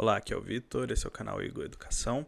Olá, aqui é o Vitor, esse é o canal Igor Educação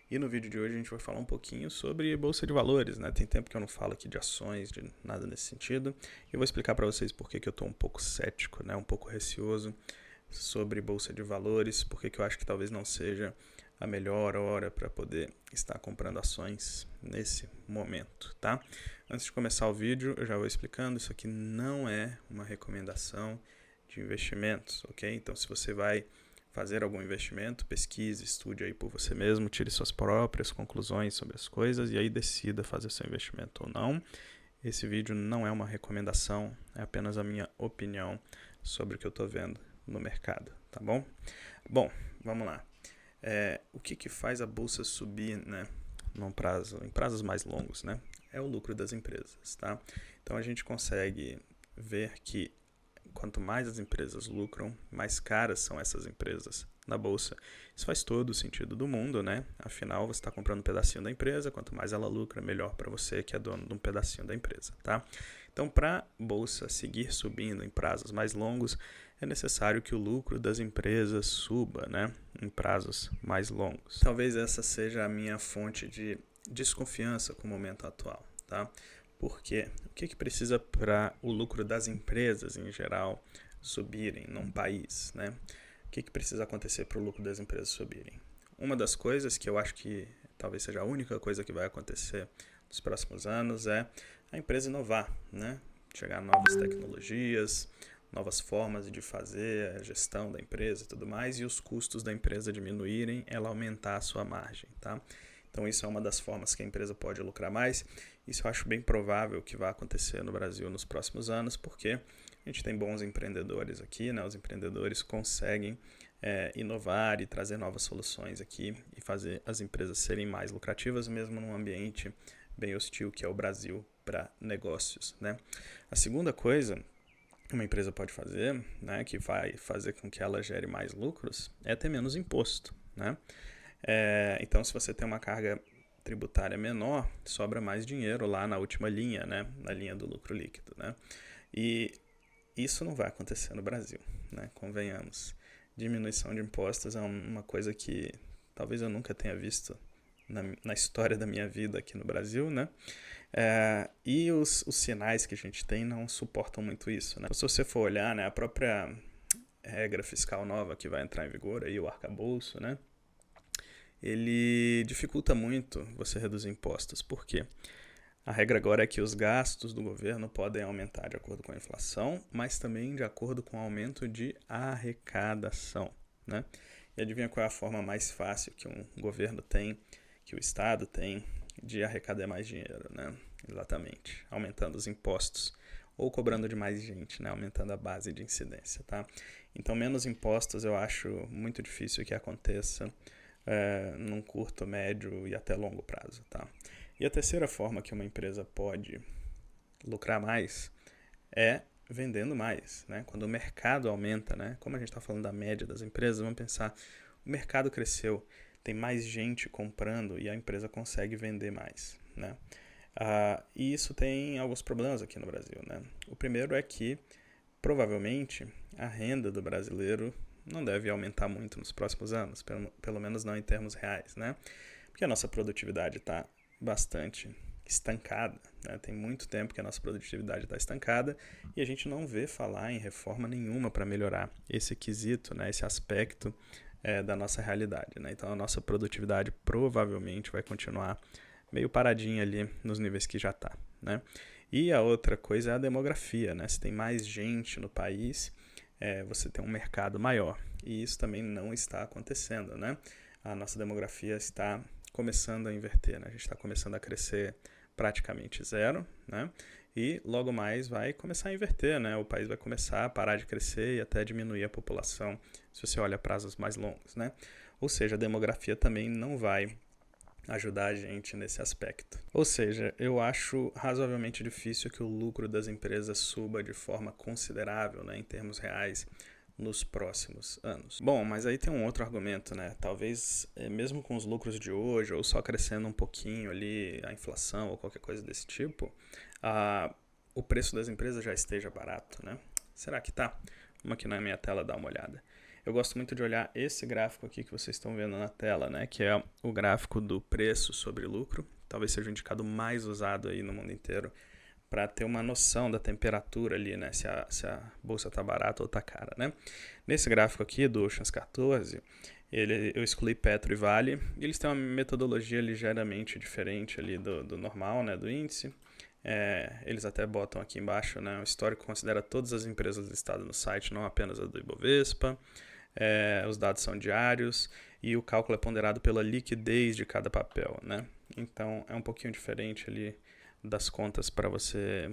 e no vídeo de hoje a gente vai falar um pouquinho sobre Bolsa de Valores, né? Tem tempo que eu não falo aqui de ações, de nada nesse sentido, e eu vou explicar para vocês por que eu estou um pouco cético, né? Um pouco receoso sobre Bolsa de Valores, porque eu acho que talvez não seja a melhor hora para poder estar comprando ações nesse momento, tá? Antes de começar o vídeo, eu já vou explicando, isso aqui não é uma recomendação de investimentos, ok? Então, se você vai fazer algum investimento, pesquise, estude aí por você mesmo, tire suas próprias conclusões sobre as coisas e aí decida fazer seu investimento ou não. Esse vídeo não é uma recomendação, é apenas a minha opinião sobre o que eu estou vendo no mercado, tá bom? Bom, vamos lá. O que faz a bolsa subir, né, em prazos mais longos, né? É o lucro das empresas, tá? Então a gente consegue ver que quanto mais as empresas lucram, mais caras são essas empresas na bolsa. Isso faz todo o sentido do mundo, né? Afinal, você está comprando um pedacinho da empresa, quanto mais ela lucra, melhor para você que é dono de um pedacinho da empresa, tá? Então, para a bolsa seguir subindo em prazos mais longos, é necessário que o lucro das empresas suba, né? Em prazos mais longos. Talvez essa seja a minha fonte de desconfiança com o momento atual, tá? Porque o que precisa para o lucro das empresas em geral subirem num país, né? O que precisa acontecer para o lucro das empresas subirem? Uma das coisas que eu acho que talvez seja a única coisa que vai acontecer nos próximos anos é a empresa inovar, né? Chegar a novas tecnologias, novas formas de fazer a gestão da empresa e tudo mais, e os custos da empresa diminuírem, ela aumentar a sua margem, tá? Então isso é uma das formas que a empresa pode lucrar mais. Isso eu acho bem provável que vai acontecer no Brasil nos próximos anos, porque a gente tem bons empreendedores aqui, né? Os empreendedores conseguem inovar e trazer novas soluções aqui e fazer as empresas serem mais lucrativas, mesmo num ambiente bem hostil que é o Brasil para negócios, né? A segunda coisa que uma empresa pode fazer, né, que vai fazer com que ela gere mais lucros, é ter menos imposto, né? Então, se você tem uma carga tributária menor, sobra mais dinheiro lá na última linha, né? Na linha do lucro líquido, né? E isso não vai acontecer no Brasil, né? Convenhamos. Diminuição de impostos é uma coisa que talvez eu nunca tenha visto na história da minha vida aqui no Brasil, né? E os sinais que a gente tem não suportam muito isso, né? Se você for olhar, né, a própria regra fiscal nova que vai entrar em vigor, aí, o arcabouço, né? Ele dificulta muito você reduzir impostos. Por quê? A regra agora é que os gastos do governo podem aumentar de acordo com a inflação, mas também de acordo com o aumento de arrecadação, né? E adivinha qual é a forma mais fácil que um governo tem, que o Estado tem, de arrecadar mais dinheiro, né? Exatamente, aumentando os impostos ou cobrando de mais gente, né? Aumentando a base de incidência, tá? Então, menos impostos eu acho muito difícil que aconteça num curto, médio e até longo prazo, tá? E a terceira forma que uma empresa pode lucrar mais é vendendo mais, né? Quando o mercado aumenta, né? Como a gente está falando da média das empresas, vamos pensar, o mercado cresceu, tem mais gente comprando e a empresa consegue vender mais, né? E isso tem alguns problemas aqui no Brasil, né? O primeiro é que, provavelmente, a renda do brasileiro não deve aumentar muito nos próximos anos, pelo menos não em termos reais, né? Porque a nossa produtividade está bastante estancada, né? Tem muito tempo que a nossa produtividade está estancada e a gente não vê falar em reforma nenhuma para melhorar esse quesito, né? Esse aspecto da nossa realidade, né? Então a nossa produtividade provavelmente vai continuar meio paradinha ali nos níveis que já está, né? E a outra coisa é a demografia, né? Se tem mais gente no país, você tem um mercado maior. E isso também não está acontecendo, né? A nossa demografia está começando a inverter, né? A gente está começando a crescer praticamente zero, né? E logo mais vai começar a inverter, né? O país vai começar a parar de crescer e até diminuir a população, se você olha prazos mais longos, né? Ou seja, a demografia também não vai ajudar a gente nesse aspecto. Ou seja, eu acho razoavelmente difícil que o lucro das empresas suba de forma considerável, né, em termos reais, nos próximos anos. Bom, mas aí tem um outro argumento, né? Talvez, mesmo com os lucros de hoje, ou só crescendo um pouquinho ali a inflação ou qualquer coisa desse tipo, o preço das empresas já esteja barato, né? Será que tá? Vamos aqui na minha tela dar uma olhada. Eu gosto muito de olhar esse gráfico aqui que vocês estão vendo na tela, né? Que é o gráfico do preço sobre lucro. Talvez seja o indicado mais usado aí no mundo inteiro para ter uma noção da temperatura ali, né? Se a bolsa está barata ou está cara, né? Nesse gráfico aqui do Oceans 14, eu excluí Petro e Vale. E eles têm uma metodologia ligeiramente diferente ali do normal, né? Do índice. Eles até botam aqui embaixo, né? O histórico considera todas as empresas listadas no site, não apenas a do Ibovespa. Os dados são diários e o cálculo é ponderado pela liquidez de cada papel, né? Então é um pouquinho diferente ali das contas para você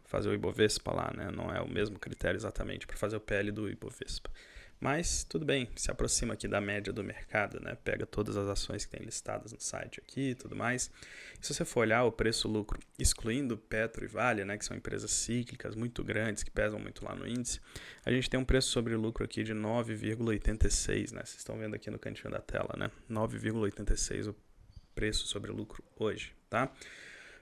fazer o Ibovespa lá, né? Não é o mesmo critério exatamente para fazer o PL do Ibovespa. Mas tudo bem, se aproxima aqui da média do mercado, né? Pega todas as ações que tem listadas no site aqui e tudo mais. Se você for olhar o preço-lucro, excluindo Petro e Vale, né? Que são empresas cíclicas muito grandes, que pesam muito lá no índice, a gente tem um preço sobre lucro aqui de 9,86, né? Vocês estão vendo aqui no cantinho da tela, né? 9,86 o preço sobre lucro hoje, tá?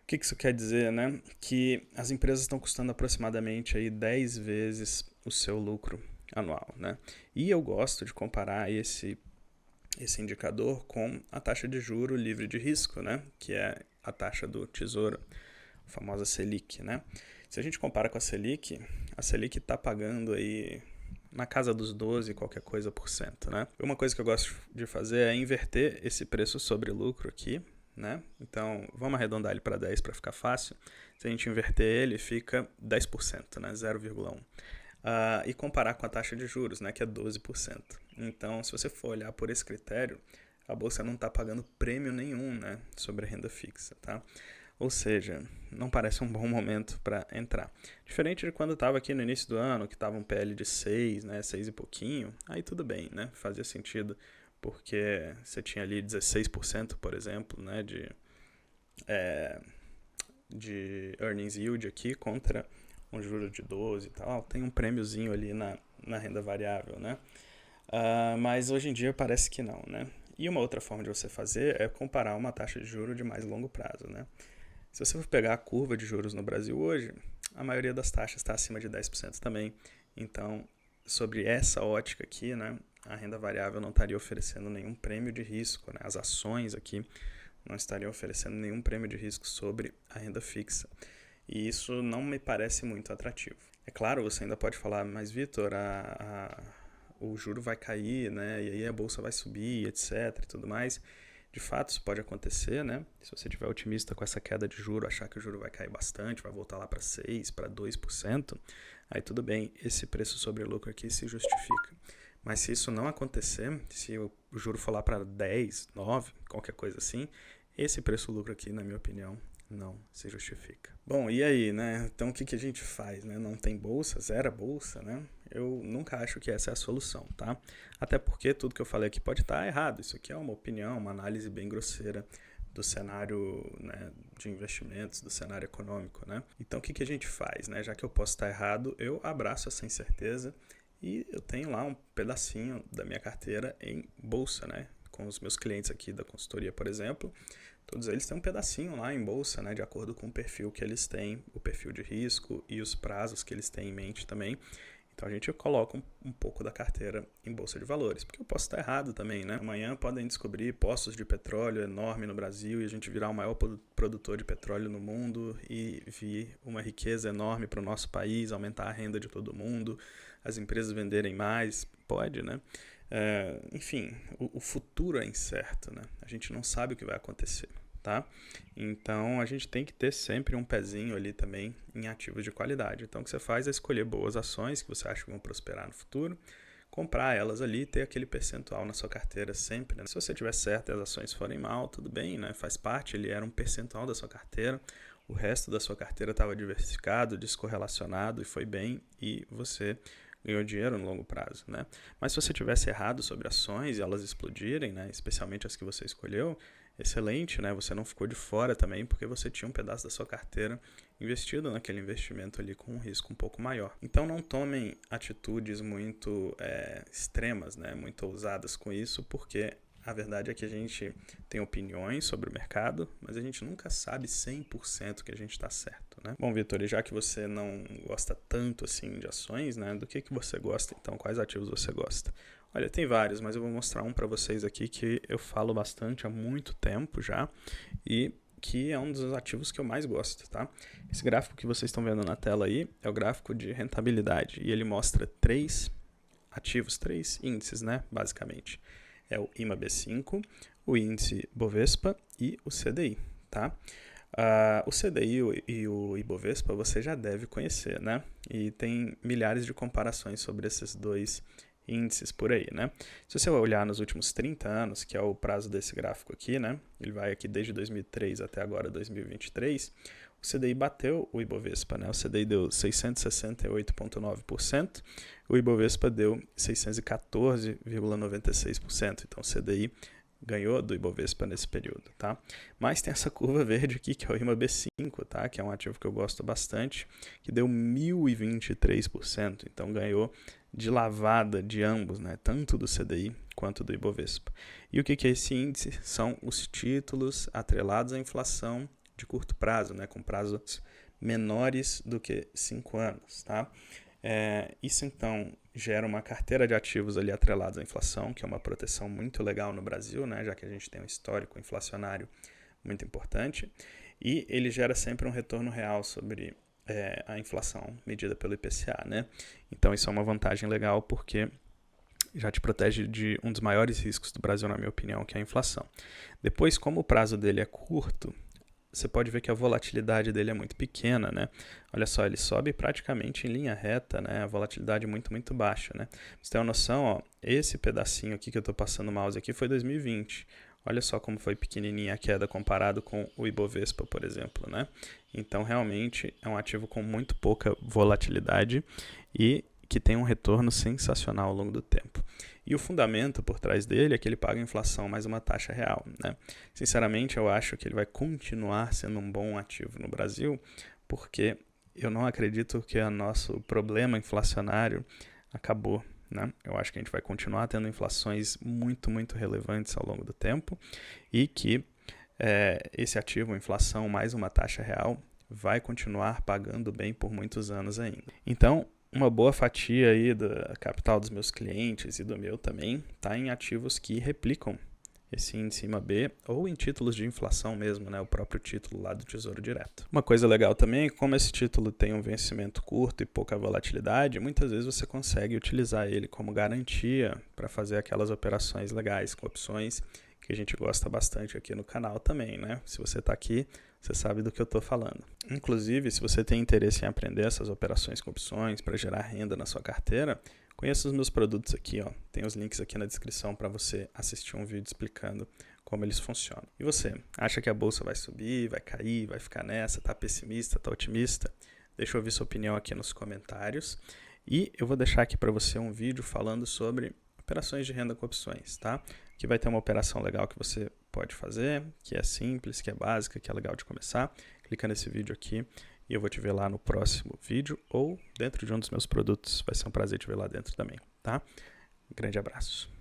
O que isso quer dizer, né? Que as empresas estão custando aproximadamente aí 10 vezes o seu lucro anual, né? E eu gosto de comparar esse indicador com a taxa de juro livre de risco, né? Que é a taxa do Tesouro, a famosa Selic, né? Se a gente compara com a Selic está pagando aí na casa dos 12 qualquer coisa por cento, né? Uma coisa que eu gosto de fazer é inverter esse preço sobre lucro aqui, né? Então, vamos arredondar ele para 10 para ficar fácil. Se a gente inverter ele, fica 10%, né? 0,1. E comparar com a taxa de juros, né? Que é 12%. Então, se você for olhar por esse critério, a bolsa não está pagando prêmio nenhum, né? Sobre a renda fixa, tá? Ou seja, não parece um bom momento para entrar. Diferente de quando estava aqui no início do ano, que estava um PL de 6, né? 6 e pouquinho, aí tudo bem, né? Fazia sentido, porque você tinha ali 16%, por exemplo, né, de earnings yield aqui contra um juro de 12 e tal. Tem um prêmiozinho ali na renda variável, né? Mas hoje em dia parece que não, né? E uma outra forma de você fazer é comparar uma taxa de juros de mais longo prazo, né? Se você for pegar a curva de juros no Brasil hoje, a maioria das taxas está acima de 10% também. Então, sobre essa ótica aqui, né, a renda variável não estaria oferecendo nenhum prêmio de risco, né? As ações aqui não estariam oferecendo nenhum prêmio de risco sobre a renda fixa. E isso não me parece muito atrativo. É claro, você ainda pode falar, mas Vitor, o juro vai cair, né? E aí a bolsa vai subir, etc. e tudo mais. De fato, isso pode acontecer, né? Se você estiver otimista com essa queda de juro, achar que o juro vai cair bastante, vai voltar lá para 6%, para 2%, aí tudo bem, esse preço sobre lucro aqui se justifica. Mas se isso não acontecer, se o juro for lá para 10, 9, qualquer coisa assim, esse preço-lucro aqui, na minha opinião, não se justifica. Bom, e aí, né? Então o que a gente faz, né? Não tem bolsa, zero bolsa, né? Eu nunca acho que essa é a solução, tá? Até porque tudo que eu falei aqui pode estar errado. Isso aqui é uma opinião, uma análise bem grosseira do cenário, né, de investimentos, do cenário econômico, né? Então o que a gente faz, né? Já que eu posso estar errado, eu abraço essa incerteza e eu tenho lá um pedacinho da minha carteira em bolsa, né? Com os meus clientes aqui da consultoria, por exemplo, todos eles têm um pedacinho lá em bolsa, né? De acordo com o perfil que eles têm, o perfil de risco e os prazos que eles têm em mente também. Então a gente coloca um pouco da carteira em bolsa de valores, porque eu posso estar errado também, né? Amanhã podem descobrir poços de petróleo enorme no Brasil e a gente virar o maior produtor de petróleo no mundo e vir uma riqueza enorme para o nosso país, aumentar a renda de todo mundo, as empresas venderem mais, pode, né? Enfim, o futuro é incerto, né? A gente não sabe o que vai acontecer, tá? Então a gente tem que ter sempre um pezinho ali também em ativos de qualidade. Então o que você faz é escolher boas ações que você acha que vão prosperar no futuro, comprar elas ali e ter aquele percentual na sua carteira sempre, né? Se você tiver certo e as ações forem mal, tudo bem, né? Faz parte, ele era um percentual da sua carteira, o resto da sua carteira estava diversificado, descorrelacionado e foi bem, e você ganhou dinheiro no longo prazo, né? Mas se você tivesse errado sobre ações e elas explodirem, né, especialmente as que você escolheu, excelente, né? Você não ficou de fora também porque você tinha um pedaço da sua carteira investido naquele investimento ali com um risco um pouco maior. Então não tomem atitudes muito extremas, né? Muito ousadas com isso, porque A verdade é que a gente tem opiniões sobre o mercado, mas a gente nunca sabe 100% que a gente está certo, né? Bom, Vitor, e já que você não gosta tanto assim de ações, né? Do que você gosta então? Quais ativos você gosta? Olha, tem vários, mas eu vou mostrar um para vocês aqui que eu falo bastante há muito tempo já e que é um dos ativos que eu mais gosto, tá? Esse gráfico que vocês estão vendo na tela aí é o gráfico de rentabilidade e ele mostra 3 ativos, 3 índices, né? Basicamente. É o IMAB5, o índice Bovespa e o CDI, tá? O CDI e o Ibovespa você já deve conhecer, né? E tem milhares de comparações sobre esses dois índices por aí, né? Se você olhar nos últimos 30 anos, que é o prazo desse gráfico aqui, né? Ele vai aqui desde 2003 até agora 2023, o CDI bateu o Ibovespa, né? O CDI deu 668,9%, o Ibovespa deu 614,96%. Então o CDI ganhou do Ibovespa nesse período, tá? Mas tem essa curva verde aqui, que é o IMAB5, tá? Que é um ativo que eu gosto bastante, que deu 1.023%. Então ganhou de lavada de ambos, né? Tanto do CDI quanto do Ibovespa. E o que é esse índice? São os títulos atrelados à inflação de curto prazo, né? Com prazos menores do que 5 anos, tá? Isso então gera uma carteira de ativos ali atrelados à inflação, que é uma proteção muito legal no Brasil, né, já que a gente tem um histórico inflacionário muito importante, e ele gera sempre um retorno real sobre a inflação medida pelo IPCA, né? Então isso é uma vantagem legal porque já te protege de um dos maiores riscos do Brasil, na minha opinião, que é a inflação. Depois, como o prazo dele é curto, você pode ver que a volatilidade dele é muito pequena, né? Olha só, ele sobe praticamente em linha reta, né? A volatilidade é muito, muito baixa, né? Pra você ter uma noção, ó, esse pedacinho aqui que eu estou passando o mouse aqui foi 2020. Olha só como foi pequenininha a queda comparado com o Ibovespa, por exemplo, né? Então, realmente, é um ativo com muito pouca volatilidade e que tem um retorno sensacional ao longo do tempo. E o fundamento por trás dele é que ele paga a inflação mais uma taxa real, né? Sinceramente, eu acho que ele vai continuar sendo um bom ativo no Brasil, porque eu não acredito que o nosso problema inflacionário acabou, né? Eu acho que a gente vai continuar tendo inflações muito, muito relevantes ao longo do tempo e que esse ativo, inflação mais uma taxa real, vai continuar pagando bem por muitos anos ainda. Então, uma boa fatia aí da capital dos meus clientes e do meu também está em ativos que replicam esse índice IMAB ou em títulos de inflação mesmo, né? O próprio título lá do Tesouro Direto. Uma coisa legal também é que como esse título tem um vencimento curto e pouca volatilidade, muitas vezes você consegue utilizar ele como garantia para fazer aquelas operações legais com opções que a gente gosta bastante aqui no canal também, né? Se você está aqui, você sabe do que eu estou falando. Inclusive, se você tem interesse em aprender essas operações com opções para gerar renda na sua carteira, conheça os meus produtos aqui, ó. Tem os links aqui na descrição para você assistir um vídeo explicando como eles funcionam. E você, acha que a bolsa vai subir, vai cair, vai ficar nessa, tá pessimista, tá otimista? Deixa eu ouvir sua opinião aqui nos comentários. E eu vou deixar aqui para você um vídeo falando sobre operações de renda com opções, tá? Aqui vai ter uma operação legal que você pode fazer, que é simples, que é básica, que é legal de começar. Clica nesse vídeo aqui e eu vou te ver lá no próximo vídeo ou dentro de um dos meus produtos. Vai ser um prazer te ver lá dentro também, tá? Um grande abraço.